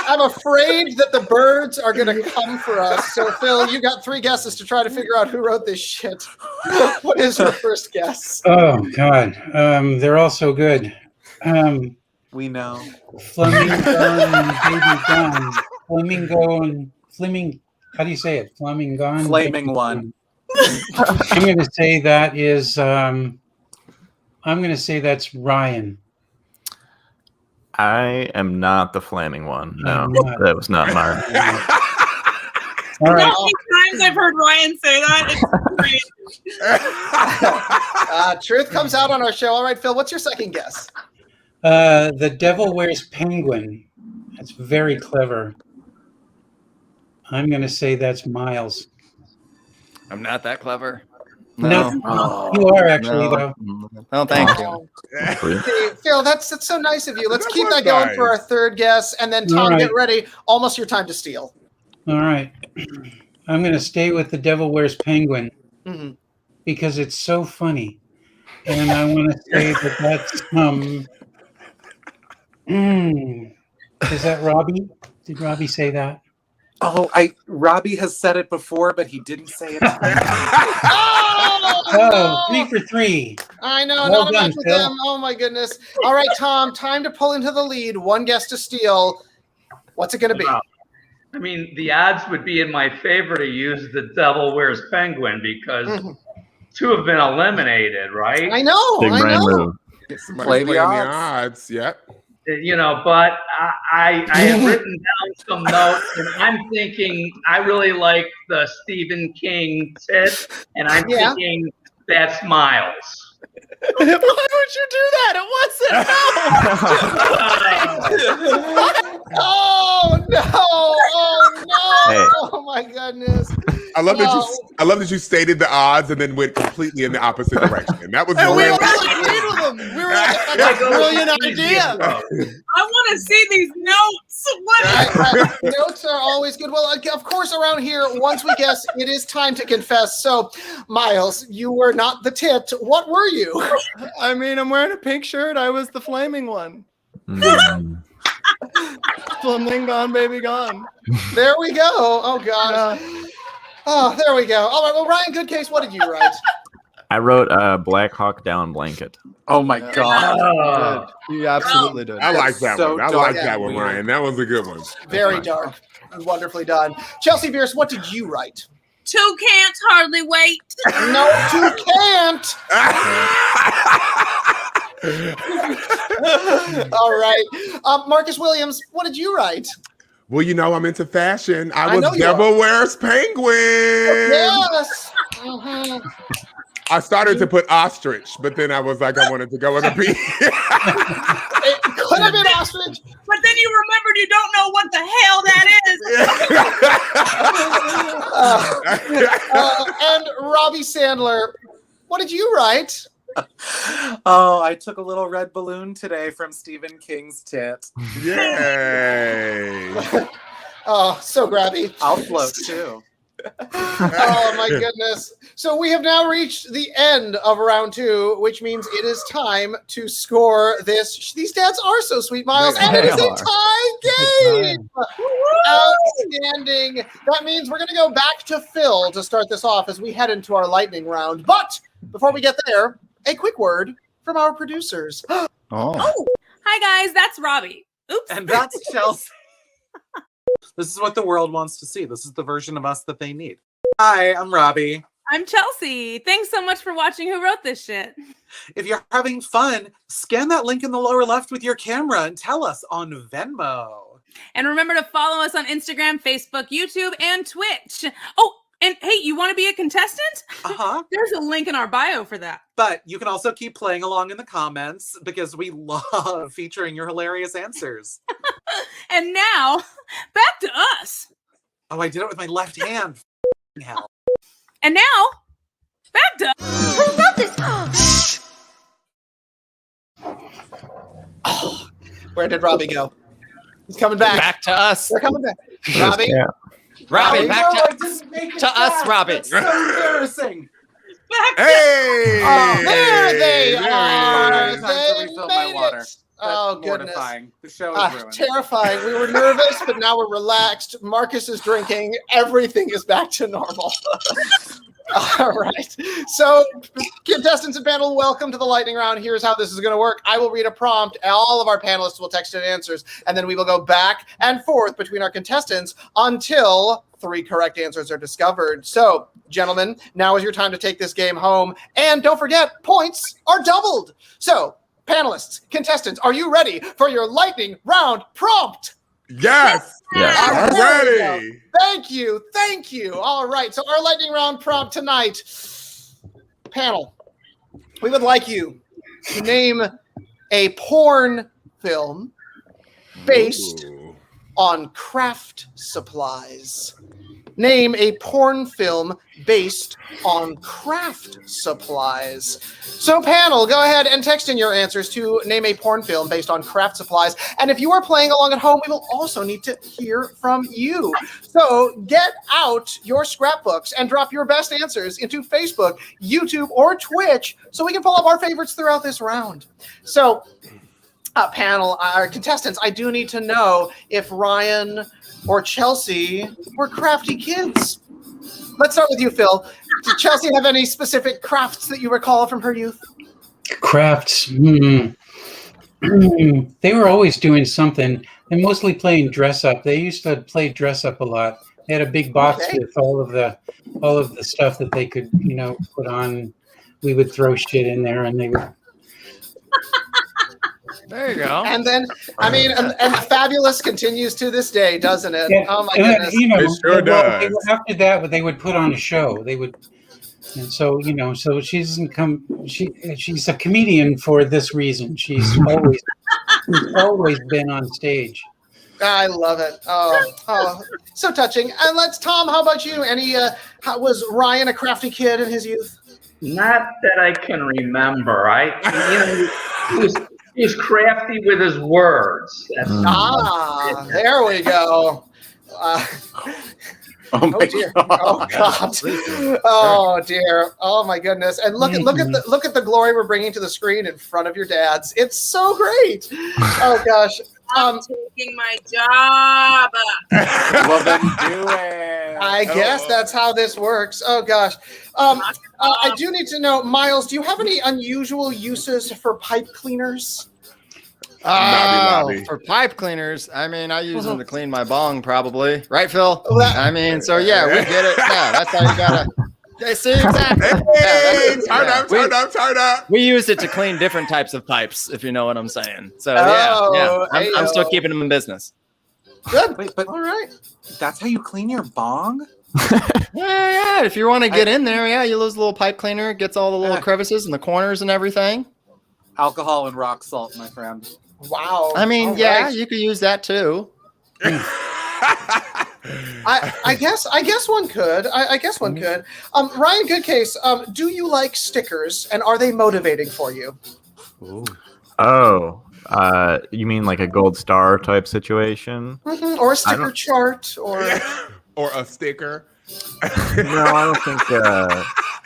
B: I'm afraid that the birds are going to come for us. So, Phil, you got 3 guesses to try to figure out who wrote this shit. What is your first guess?
H: Oh God, they're all so good.
G: We know.
H: Flamingo and Baby Gone. Flaming. How do you say it? Flamingon.
G: Flaming one.
H: I'm going to say that is. I'm going to say that's Ryan.
D: I am not the flaming one. No,
H: I'm not.
D: that was not mine.
H: All right.
F: How many times I've heard Ryan say that? It's crazy.
B: Truth comes out on our show. All right, Phil, what's your second guess?
H: The Devil Wears Penguin. That's very clever. I'm going to say that's Myles.
C: I'm not that clever.
H: No, you are actually though.
C: No, thank you.
B: Hey, Phil, that's so nice of you. Let's
E: That
B: keep
E: was
B: that going
E: nice.
B: for our third guess. And then, Tom,
H: All right.
B: get ready. Almost your time to steal.
H: All right. I'm going to stay with The Devil Wears Penguin
B: Mhm.
H: because it's so funny. And I want to say that that's is that Robby? Did Robby say that?
G: Oh, Robbie has said it before, but he didn't say it.
H: Oh, 3 for 3.
B: I know,
H: Well
B: not a
H: done,
B: match with
H: Phil.
B: them. Oh my goodness. All right, Tom, time to pull into the lead. 1 guess to steal. What's it going to be?
I: I mean, the odds would be in my favor to use The Devil Wears Penguin because 2 have been eliminated, right?
B: I know.
D: Big
B: I
D: brain
B: know.
D: move.
E: Somebody's
G: Play the
E: playing
G: odds.
E: Yep.
I: You know, but I have written down some notes, and I'm thinking I really like the Stephen King Tit, and I'm thinking that's Myles.
C: Why would you do that? It wasn't.
B: Oh no! Oh no!
D: Hey.
B: Oh my goodness!
E: I love that you stated the odds and then went completely in the opposite direction. That was
C: And we
E: really
C: all agreed with them. We were like, that's a brilliant idea.
F: I want to see these notes. What?
B: Notes are always good. Well, of course, around here, once we guess, it is time to confess. So, Myles, you were not the tit. What were you?
C: I mean, I'm wearing a pink shirt. I was the flaming one. Flaming gone, baby gone.
B: There we go. Oh gosh. Oh, there we go. All right. Well, Ryan Goodcase, what did you write?
D: I wrote Black Hawk Down Blanket.
G: Oh my god.
C: You absolutely did.
E: I like that
G: so
E: one. I
G: dark
E: like that
G: and
E: one,
G: weird.
E: Ryan. That was a good one.
B: Very dark. Wonderfully done. Chelsea Bearce, what did you write?
F: Two can't hardly wait.
B: No, you can't. All right. Marcus Williams, what did you write?
E: Well, you know, I'm into fashion. I
B: know
E: was
B: you are.
E: Devil Wears Penguin.
B: Yes. Mhm.
E: I started to put ostrich, but then I was like, I wanted to go with a bee.
B: It could have been ostrich.
F: But then you remembered you don't know what the hell that is.
B: And Robby Sandler, what did you write?
G: Oh, I took a little red balloon today from Stephen King's tit.
E: Yay.
B: Oh, so grabby.
G: I'll float too.
B: Oh my goodness. So we have now reached the end of round 2, which means it is time to score this. These stats are so sweet, Myles, and it is a tie game. Outstanding. That means we're going to go back to Phil to start this off as we head into our lightning round. But before we get there, a quick word from our producers.
F: Oh, hi guys, that's Robby. Oops.
G: And that's Chelsea. This is what the world wants to see. This is the version of us that they need. Hi, I'm Robby.
F: I'm Chelsea. Thanks so much for watching Who Wrote This Shit.
G: If you're having fun, scan that link in the lower left with your camera and tell us on Venmo.
F: And remember to follow us on Instagram, Facebook, YouTube, and Twitch. Oh, and hey, you want to be a contestant?
G: Uh-huh.
F: There's a link in our bio for that.
G: But you can also keep playing along in the comments because we love featuring your hilarious answers.
F: And now, back to us.
G: Oh, I did it with my left hand. Hell.
F: And now, back to
A: Who wrote this?
B: Oh, where did Robby go? He's coming back.
C: Back to us.
B: They're coming back. Robby?
D: Yeah.
C: Robby,
B: Robby,
C: back to us, Robby.
G: It's so embarrassing.
E: Hey!
B: Oh, there they are.
G: Time to
B: They
G: refill my
B: made
G: water.
B: it. Oh,
G: That's
B: goodness.
G: mortifying. The show is ruined.
B: Terrifying. We were nervous, but now we're relaxed. Marcus is drinking. Everything is back to normal. All right. So, contestants and panel, welcome to the lightning round. Here's how this is going to work. I will read a prompt. All of our panelists will text in answers, and then we will go back and forth between our contestants until 3 correct answers are discovered. So, gentlemen, now is your time to take this game home. And don't forget, points are doubled. So, panelists, contestants, are you ready for your lightning round prompt?
E: Yes. I'm ready.
B: Thank you. Thank you. All right. So our lightning round prompt tonight, panel, we would like you to name a porn film based on craft supplies. Name a porn film based on craft supplies. So panel, go ahead and text in your answers to name a porn film based on craft supplies. And if you are playing along at home, we will also need to hear from you. So get out your scrapbooks and drop your best answers into Facebook, YouTube, or Twitch so we can pull up our favorites throughout this round. So panel, our contestants, I do need to know if Ryan or Chelsea were crafty kids. Let's start with you, Phil. Did Chelsea have any specific crafts that you recall from her youth?
H: Crafts. They were always doing something. They're mostly playing dress up. They used to play dress up a lot. They had a big box with all of the stuff that they could, put on. We would throw shit in there, and they would.
C: There you go.
B: And then, and Fabulous continues to this day, doesn't it?
H: Yeah.
B: Oh my
H: And then,
B: goodness.
E: It sure does.
H: After that, they would put on a show. They would, and so so she doesn't come. She's a comedian for this reason. She's always been on stage.
B: I love it. Oh, so touching. And Tom, how about you? Was Ryan a crafty kid in his youth?
I: Not that I can remember. He was crafty with his words.
B: There we go.
G: Oh
B: dear. Oh God. Oh dear. Oh my goodness. And look at the glory we're bringing to the screen in front of your dads. It's so great. Oh gosh.
F: taking my job.
G: Well, then do it.
B: I guess that's how this works. Oh gosh. I do need to know, Myles, do you have any unusual uses for pipe cleaners?
C: For pipe cleaners, I mean, I use them to clean my bong, probably. Right, Phil? I mean, so yeah, we get it. Yeah, that's how you gotta. Okay, see, exactly.
E: Hey, turn up.
C: We use it to clean different types of pipes, if you know what I'm saying. So I'm still keeping them in business.
B: Good.
G: Wait, but
B: All right.
G: that's how you clean your bong?
C: Yeah. If you want to get in there, you use a little pipe cleaner. It gets all the little crevices and the corners and everything.
G: Alcohol and rock salt, my friend.
B: Wow.
C: I mean,
B: All
C: yeah,
B: right.
C: you could use that too.
B: I guess one could. I guess one could. Ryan Goodcase, do you like stickers, and are they motivating for you?
D: Ooh. Oh, you mean like a gold star type situation?
B: Mm-hmm. Or a sticker chart, or
E: a sticker.
D: No, I don't think.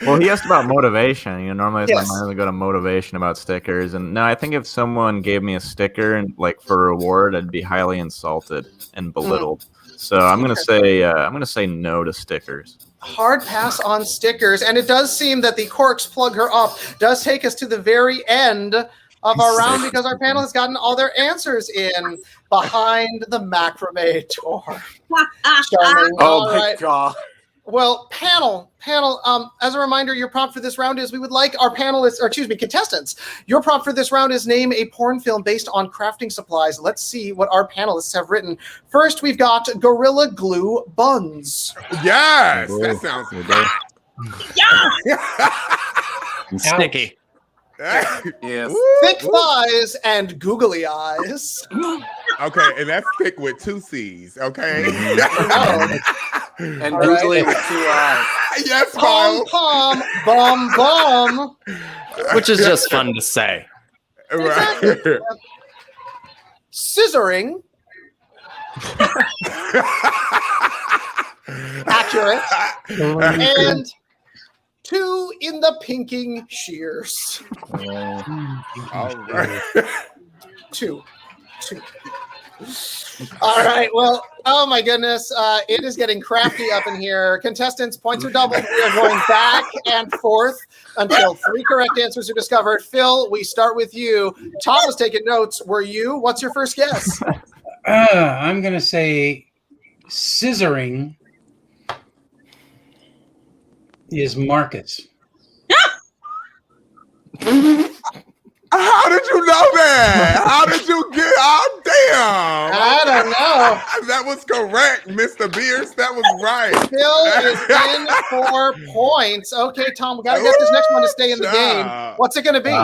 D: Well, he asked about motivation. You know, normally I only go to motivation about stickers, and no, I think if someone gave me a sticker and like for a reward, I'd be highly insulted and belittled. So I'm gonna say no to stickers.
B: hard pass on stickers, and it does seem that the corks plug her up does take us to the very end of our round because our panel has gotten all their answers in behind the macrame door. Charming.
G: Oh my God.
B: Well, panel. As a reminder, your prompt for this round is we would like our contestants. Your prompt for this round is name a porn film based on crafting supplies. Let's see what our panelists have written. First, we've got Gorilla Glue Buns.
E: Yes, that sounds good.
C: Sticky.
G: Yes.
B: Thick thighs and googly eyes.
E: Okay, and that's thick with 2 C's. Okay.
G: And googly with 2 eyes.
E: Yes,
B: Pom pom bum bum.
C: Which is just fun to say.
E: Right.
B: Scissoring. Accurate. And 2 in the pinking shears.
E: All right.
B: 2. All right. Well, oh my goodness. It is getting crafty up in here. Contestants, points are doubled. We are going back and forth until 3 correct answers are discovered. Phil, we start with you. Tom was taking notes. Were you? What's your first guess?
H: I'm going to say scissoring is Marcus.
E: How did you know that? How did you get? Oh, damn!
B: I don't know.
E: That was correct, Mr. Bearce. That was right.
B: Phil is in 4 points. Okay, Tom, we got to get this next one to stay in the game. What's it going to be?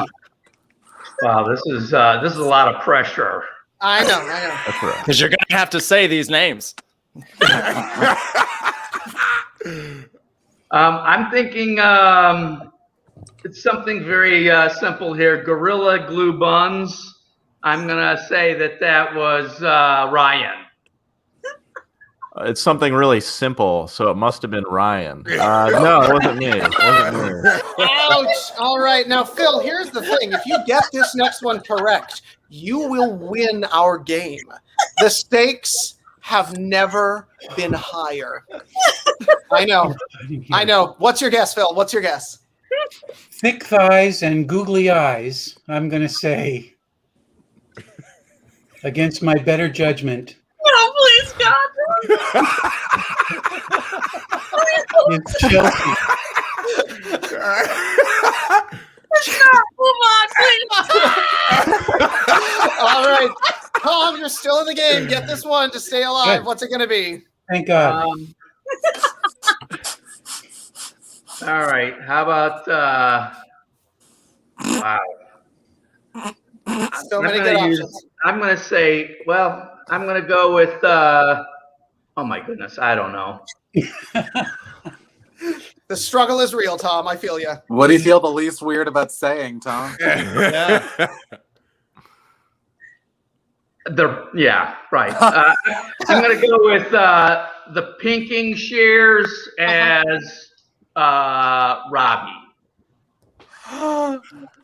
I: Wow, this is a lot of pressure.
B: I know.
D: That's right.
C: Because you're going to have to say these names.
I: I'm thinking it's something very simple here. Gorilla Glue Buns. I'm gonna say that was Ryan.
D: It's something really simple, so it must have been Ryan. No, it wasn't me.
B: Ouch. All right. Now, Phil, here's the thing. If you get this next one correct, you will win our game. The stakes have never been higher. I know. What's your guess, Phil? What's your guess?
H: Thick thighs and googly eyes, I'm going to say, against my better judgment.
F: No, please, God.
H: It's Chelsea.
F: Move on, please.
B: All right. Tom, you're still in the game. Get this one to stay alive.
H: Good.
B: What's it going to be?
H: Thank God.
I: All right. How about wow.
B: So many good options.
I: I'm gonna say, well, I'm gonna go with oh my goodness, I don't know.
B: The struggle is real, Tom. I feel you.
G: What do you feel the least weird about saying, Tom?
C: Yeah.
I: Yeah, right. I'm gonna go with the pinking shears as Robby.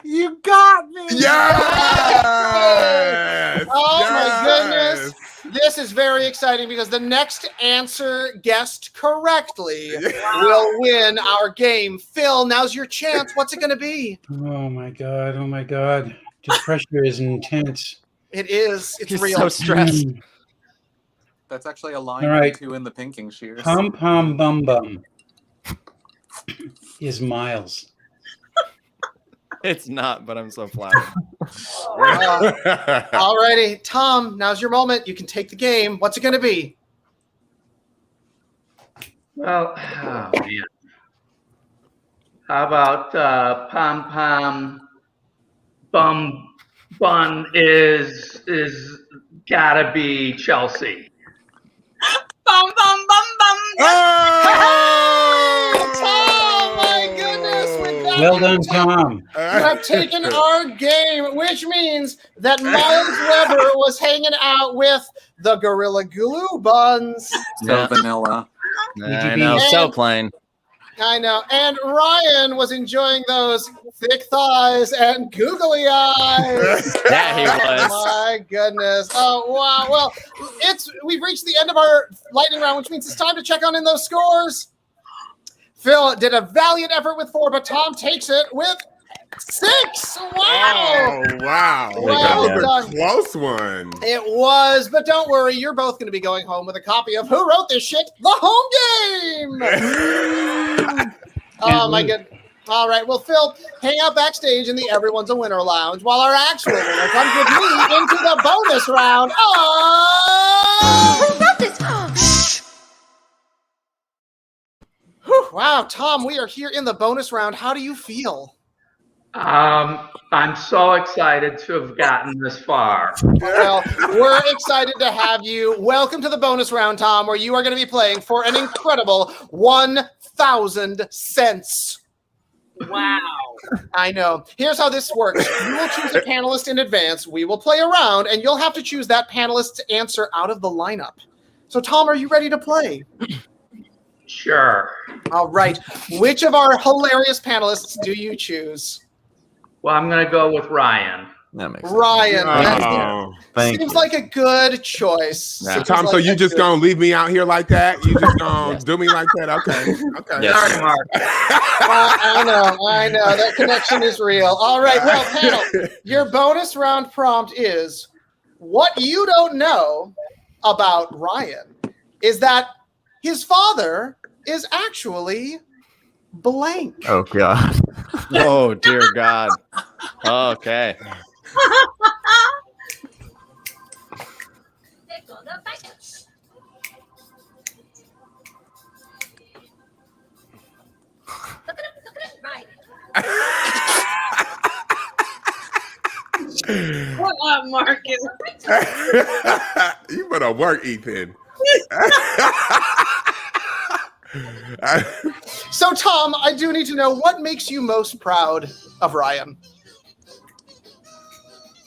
G: You got me.
E: Yes.
B: Oh
E: Yes.
B: my goodness. This is very exciting because the next answer guessed correctly will win our game. Phil, now's your chance. What's it going to be?
H: Oh my god! Oh my god! The pressure is intense.
B: It is. It's
C: He's
B: real.
C: so stressed.
G: That's actually a line
H: All right.
G: two in the pinking shears.
H: Pom pom bum bum is Myles.
C: It's not, but I'm so flattered.
B: Alrighty, Tom, now's your moment. You can take the game. What's it going to be?
I: Well, oh man. How about pom pom bum bun is gotta be Chelsea.
F: Bum, bum, bum, bum.
B: Tom, my goodness. With that,
H: Well done, Tom.
B: you have taken our game, which means that Myles Weber was hanging out with the Gorilla Glue Buns.
G: So vanilla.
C: I know, so plain.
B: I know. And Ryan was enjoying those thick thighs and googly eyes.
C: Yeah, he was.
B: Oh my goodness. Oh wow. Well, we've reached the end of our lightning round, which means it's time to check on in those scores. Phil did a valiant effort with 4, but Tom takes it with 6. Wow.
E: Oh, wow.
B: Well
E: That was
B: done.
E: a close one.
B: It was, but don't worry, you're both going to be going home with a copy of Who Wrote This Shit? The Home Game. Oh my goodness. All right, well, Phil, hang out backstage in the Everyone's a Winner lounge while our actual winner comes with me into the bonus round.
A: Who wrote this? Shh.
B: Whew, wow, Tom, we are here in the bonus round. How do you feel?
I: I'm so excited to have gotten this far.
B: Well, we're excited to have you. Welcome to the bonus round, Tom, where you are going to be playing for an incredible 1,000 cents.
F: Wow.
B: I know. Here's how this works. You will choose a panelist in advance. We will play around, and you'll have to choose that panelist's answer out of the lineup. So, Tom, are you ready to play?
I: Sure.
B: All right. Which of our hilarious panelists do you choose?
I: Well, I'm going to go with Ryan.
D: That makes sense.
B: Ryan.
E: Oh.
D: Thank
B: Seems
D: you.
B: like a good choice.
C: Yeah.
B: Seems
E: Tom, so
B: like
E: you
B: a
E: just
B: good-
E: gonna leave me out here like that? You just gonna do me like that? Okay. Okay.
C: Yes.
I: Sorry, Mark.
B: I know. That connection is real. All right, well, panel, your bonus round prompt is what you don't know about Ryan is that his father is actually blank.
D: Oh god.
C: Oh, dear God. Okay.
A: There go the bangers. Look at it, right.
F: What up, Marcus?
E: You better work, Ethan.
B: So, Tom, I do need to know what makes you most proud of Ryan.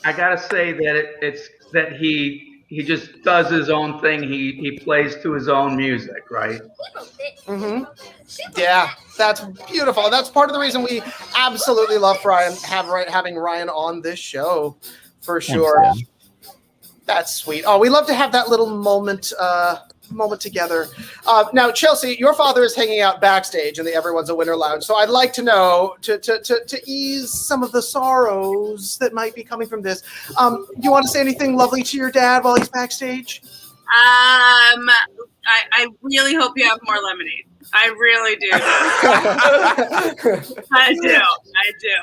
I: I gotta say that it's that he just does his own thing. He plays to his own music, right?
B: Mm-hmm. Yeah, that's beautiful. That's part of the reason we absolutely love having Ryan on this show, for sure.
D: Thanks,
B: That's sweet. Oh, we love to have that little moment together. Now, Chelsea, your father is hanging out backstage in the Everyone's a Winner lounge, so I'd like to know to ease some of the sorrows that might be coming from this. You want to say anything lovely to your dad while he's backstage?
F: I really hope you have more lemonade. I really do. I do.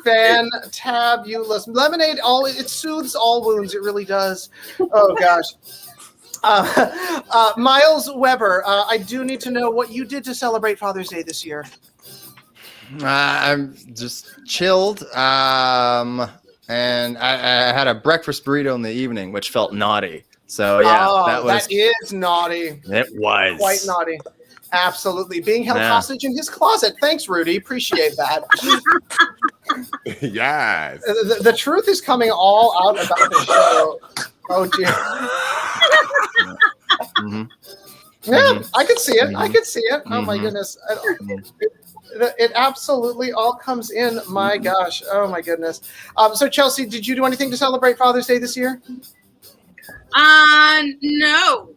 B: Fantabulous. Lemonade, it soothes all wounds. It really does. Oh, gosh. Myles Weber, I do need to know what you did to celebrate Father's Day this year.
C: I'm just chilled. And I had a breakfast burrito in the evening, which felt naughty. So yeah,
B: that is naughty.
C: It was
B: Quite naughty. Absolutely. Being held
C: Yeah.
B: hostage in his closet. Thanks, Rudy. Appreciate that.
E: Yes.
B: The truth is coming all out about the show. Oh, dear.
C: Mhm.
B: Yeah, I could see it. I
C: Mhm.
B: could see it. Oh, my
C: Mhm.
B: goodness. It absolutely all comes in. My gosh. Oh, my goodness. So, Chelsea, did you do anything to celebrate Father's Day this year?
F: No.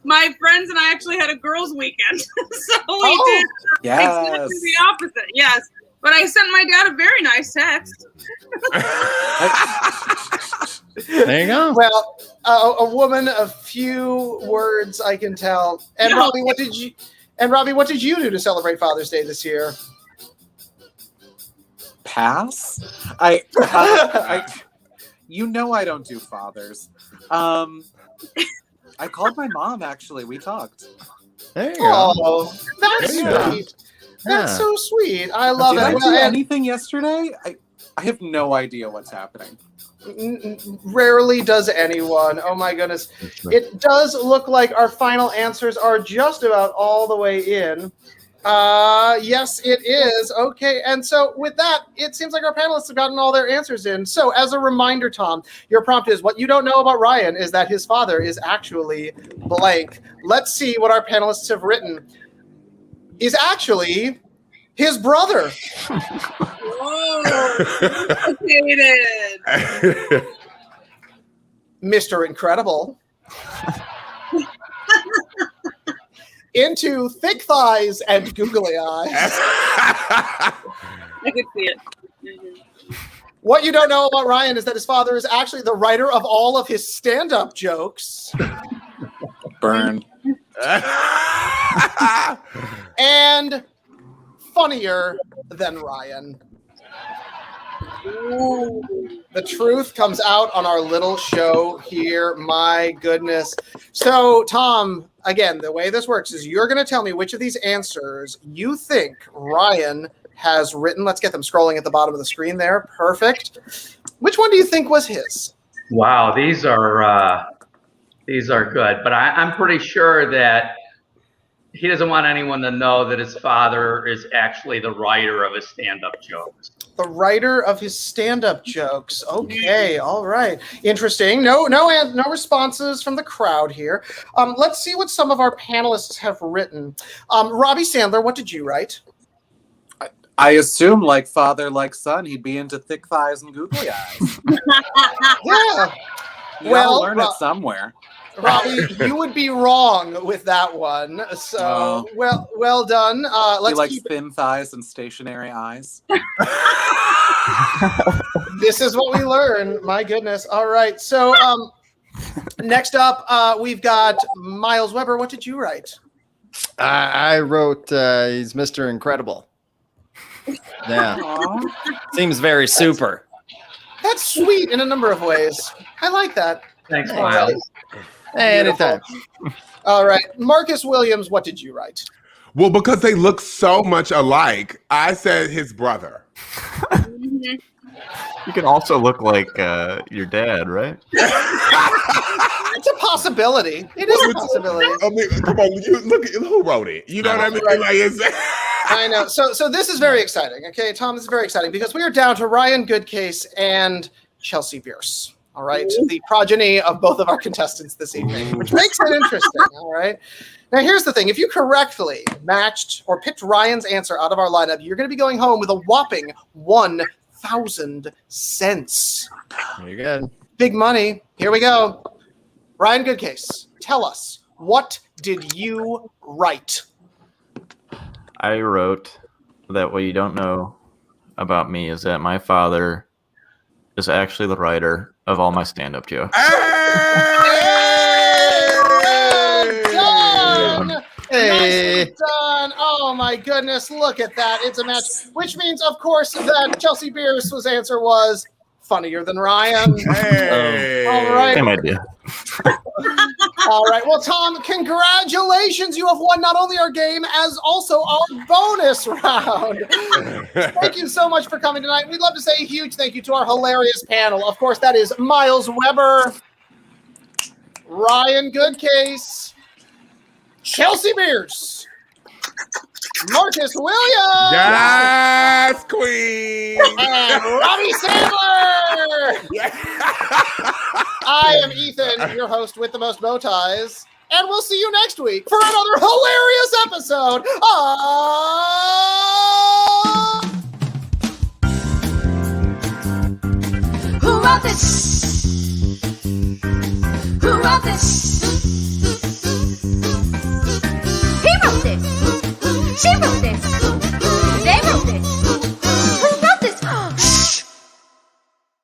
F: My friends and I actually had a girls' weekend, so we did exactly the opposite. Yes, but I sent my dad a very nice text.
C: There you go.
B: Well, a woman of few words, I can tell. And
F: No.
B: Robby, what did you do to celebrate Father's Day this year?
G: Pass. You know I don't do fathers. I called my mom, actually. We talked.
C: There you go.
B: Oh, that's
C: There you go.
B: sweet. That's
C: Yeah.
B: so sweet. I love
G: Did
B: it.
G: I
B: Well,
G: do
B: and
G: anything yesterday? I have no idea what's happening.
B: rarely does anyone. Oh my goodness. It does look like our final answers are just about all the way in. Yes, it is. Okay. And so with that, it seems like our panelists have gotten all their answers in. So as a reminder, Tom, your prompt is what you don't know about Ryan is that his father is actually blank. Let's see what our panelists have written. Is actually his brother.
F: Whoa, complicated.
B: Mr. Incredible. Into thick thighs and googly eyes.
F: I could see it.
B: What you don't know about Ryan is that his father is actually the writer of all of his stand-up jokes.
G: Burn.
B: And funnier than Ryan.
F: Ooh.
B: The truth comes out on our little show here. My goodness. So, Tom, again, the way this works is you're going to tell me which of these answers you think Ryan has written. Let's get them scrolling at the bottom of the screen there. Perfect. Which one do you think was his?
I: Wow, these are good, but I'm pretty sure that he doesn't want anyone to know that his father is actually the writer of his stand-up jokes.
B: The writer of his stand-up jokes. Okay, all right. Interesting. No responses from the crowd here. Let's see what some of our panelists have written. Robby Sandler, what did you write?
G: I assume, like father, like son, he'd be into thick thighs and googly eyes.
B: Yeah.
G: You gotta learn it somewhere.
B: Robby, you would be wrong with that one. So, well done.
G: He likes thin thighs and stationary eyes.
B: This is what we learn. My goodness. All right. So, next up, we've got Myles Weber. What did you write?
C: I wrote he's Mr. Incredible. Yeah. Seems very super.
B: That's sweet in a number of ways. I like that.
I: Thanks, Myles.
C: Hey, anytime.
B: All right. Marcus Williams, what did you write?
E: Well, because they look so much alike, I said his brother.
D: You can also look like your dad, right?
B: It's a possibility. It is a possibility.
E: I mean, come on, you look at who wrote it. You know what I mean? Like,
B: I know. So this is very exciting. Okay, Tom, this is very exciting because we are down to Ryan Goodcase and Chelsea Bearce. All right, the progeny of both of our contestants this evening, which makes it interesting. All right. Now, here's the thing. If you correctly matched or picked Ryan's answer out of our lineup, you're going to be going home with a whopping 1,000 cents.
C: Very good.
B: Big money. Here we go. Ryan Goodcase, tell us, what did you write?
D: I wrote that what you don't know about me is that my father is actually the writer of all my stand-up jokes.
B: Done!
C: Hey.
B: Nicely done. Oh my goodness, look at that. It's a match. Which means, of course, that Chelsea Bearce's answer was funnier than Ryan.
E: Hey.
B: All right.
D: Same idea.
B: All right. Well, Tom, congratulations. You have won not only our game, as also our bonus round. Thank you so much for coming tonight. We'd love to say a huge thank you to our hilarious panel. Of course, that is Myles Weber, Ryan Goodcase, Chelsea Bearce, Marcus Williams,
E: Yes, queen.
B: and Robby Sandler. I am Ethan, your host with the most bow ties, and we'll see you next week for another hilarious episode of
A: wrote this? Who wrote this?